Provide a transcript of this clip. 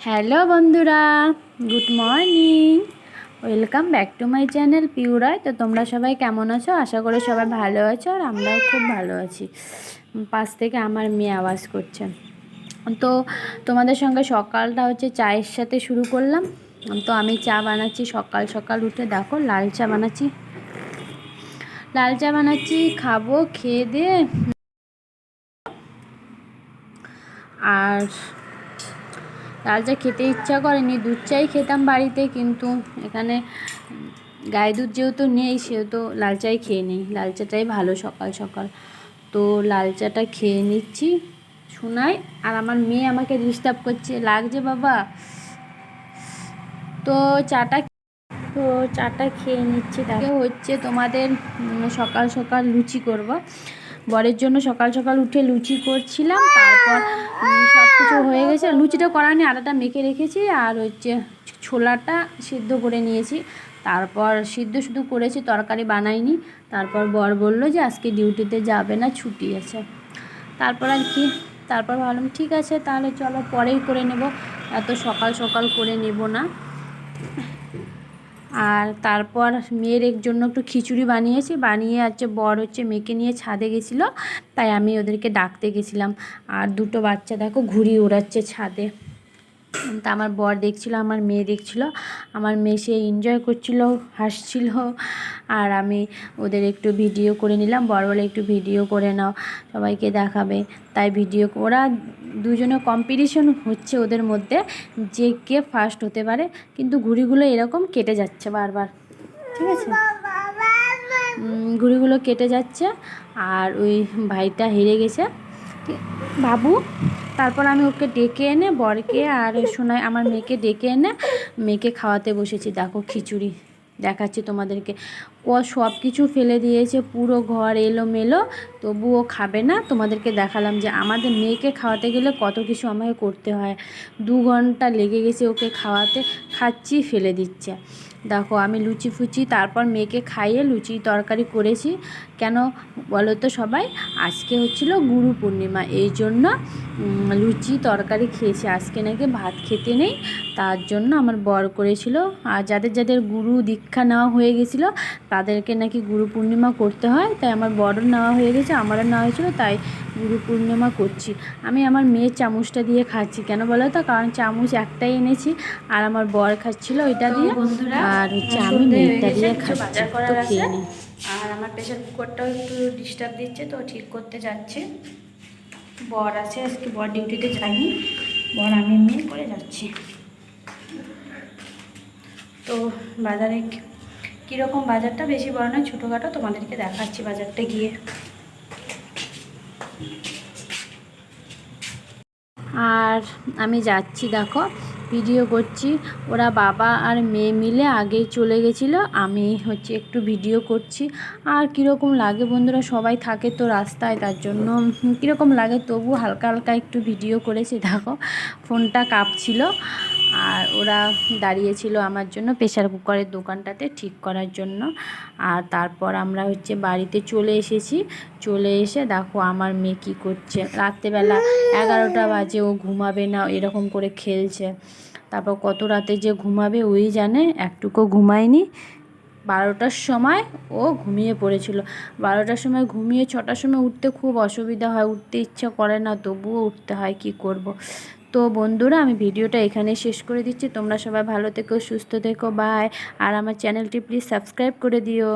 Hello বন্ধুরা, good morning. Welcome back to my channel পিউরায়। তো তোমরা সবাই কেমন আছো? আশা করি সবাই ভালো আছো, আর আমরাও খুব ভালো আছি। পাশ থেকে আমার মেয়ে আওয়াজ করছে। তো তোমাদের সঙ্গে সকালটা হচ্ছে চায়ের সাথে শুরু করলাম। তো আমি চা বানাচ্ছি, সকাল সকাল উঠে দেখো লাল চা বানাচ্ছি। খাবো, খেয়ে দিয়ে আর লাল চা খেতে ইচ্ছা করেনি, দুধ চাই খেতাম বাড়িতে, কিন্তু এখানে গায়ে দুধ যেহেতু নেই সেহেতু লাল চাই খেয়ে নিই। লাল চাটাই ভালো সকাল সকাল। তো লাল চাটা খেয়ে নিচ্ছি শোনাই। আর আমার মেয়ে আমাকে ডিস্টার্ব করছে, লাগছে বাবা। তো চাটা খেয়ে নিচ্ছি। তাকে হচ্ছে তোমাদের সকাল সকাল লুচি করব। বরের জন্য সকাল সকাল উঠে লুচি করছিলাম। তারপর সব কিছু হয়ে গেছে, লুচিটা করা নিয়ে আটাটা মেখে রেখেছি, আর হচ্ছে ছোলাটা সিদ্ধ করে নিয়েছি। তারপর সিদ্ধ শুধু করেছি, তরকারি বানাইনি। তারপর বর বলল যে আজকে ডিউটিতে যাবে না, ছুটি আছে। তারপর ভাবলাম ঠিক আছে, তাহলে চলো পরেই করে নেব, এত সকাল সকাল করে নেব না। আর তারপর মেয়ের জন্য একটু খিচুড়ি বানিয়ে বর হচ্ছে মেয়েকে নিয়ে ছাদে গেছিলো, তাই আমি ওদেরকে ডাকতে গেছিলাম। আর দুটো বাচ্চা দেখো ঘুড়ি ওড়াচ্ছে ছাদে। তা আমার বর দেখছিল, আমার মেয়ে দেখছিল। আমার মেয়ে সে এনজয় করছিল, হাসছিল। আর আমি ওদের একটু ভিডিও করে নিলাম। বর বলে একটু ভিডিও করে নাও, সবাইকে দেখাবে। তাই ওরা দুজনে কম্পিটিশন হচ্ছে ওদের মধ্যে, যে কে ফার্স্ট হতে পারে। কিন্তু ঘুড়িগুলো এরকম কেটে যাচ্ছে বারবার, ঠিক আছে, ঘুড়িগুলো কেটে যাচ্ছে। আর ওই ভাইটা হেরে গেছে বাবু। তারপর আমি ওকে ডেকে এনে, বরকে আর শোনায় আমার মেয়েকে ডেকে এনে মেয়েকে খাওয়াতে বসেছি। দেখো খিচুড়ি দেখাচ্ছি তোমাদেরকে। সব কিছু ফেলে দিয়েছে, পুরো ঘর এলোমেলো, তবুও খাবে না। তোমাদেরকে দেখালাম যে আমাদের মেয়েকে খাওয়াতে গেলে কত কিছু আমাকে করতে হয়। 2 ঘন্টা লেগে গেছে ওকে খাওয়াতে, খাচ্ছি ফেলে দিচ্ছে। দেখো আমি লুচি তারপর মেয়েকে খাইয়ে লুচি তরকারি করেছি। কেন বলো তো সবাই? আজকে হচ্ছিল গুরু পূর্ণিমা, এই জন্য লুচি তরকারি খেয়েছি। আজকে নাকি ভাত খেতে নেই, তার জন্য আমার বর করেছিল। আর যাদের যাদের গুরু দীক্ষা নেওয়া হয়ে গেছিলো তাদেরকে নাকি গুরু পূর্ণিমা করতে হয়, তাই আমার বরও নেওয়া হয়ে গেছে, আমারও নেওয়া হয়েছিল, তাই গুরু পূর্ণিমা করছি। আমি আমার মেয়ের চামচটা দিয়ে খাচ্ছি, কেন বলো তো? কারণ চামচ একটাই এনেছি, আর আমার বর খাচ্ছিল ওইটা দিয়ে, আর হচ্ছে আমি মেয়েটা দিয়ে খাচ্ছি। তো খেয়ে নিই। আর আমার প্রেশার কুকারটাও একটু ডিস্টার্ব দিচ্ছে, তো ঠিক করতে যাচ্ছি। বর আছে, আজকে বর ডিউটিতে যায়নি, বর আমি মেয়ে করে যাচ্ছি। তো বাজারে কীরকম, বাজারটা বেশি বড় নয়, ছোটোখাটো, তোমাদেরকে দেখাচ্ছি বাজারটা গিয়ে। আর আমি যাচ্ছি, দেখো ভিডিও করছি। ওরা বাবা আর মেয়ে মিলে আগেই চলে গেছিলো, আমি হচ্ছে একটু ভিডিও করছি। আর কীরকম লাগে বন্ধুরা, সবাই থাকে তো রাস্তায়, তার জন্য কীরকম লাগে, তবু হালকা হালকা একটু ভিডিও করেছি। দেখো ফোনটা কাঁপছিল। আর ওরা দাঁড়িয়েছিল আমার জন্য প্রেশার কুকারের দোকানটাতে ঠিক করার জন্য। আর তারপর আমরা হচ্ছে বাড়িতে চলে এসে দেখো আমার মেয়ে কী করছে। রাত্রেবেলা 11টা বাজে, ও ঘুমাবে না, এরকম করে খেলছে। তারপর কত রাতে যে ঘুমাবে ওই জানে, একটুকু ঘুমায়নি। 12টার সময় ও ঘুমিয়ে পড়েছিল। 12টার সময় ঘুমিয়ে 6টার সময় উঠতে খুব অসুবিধা হয়, উঠতে ইচ্ছা করে না, তবুও উঠতে হয়, কি করব। তো বন্ধুরা আমি ভিডিওটা এখানে শেষ করে দিচ্ছি। তোমরা সবাই ভালো থেকো, সুস্থ থেকো, বাই। আর আমার চ্যানেলটি প্লিজ সাবস্ক্রাইব করে দিও।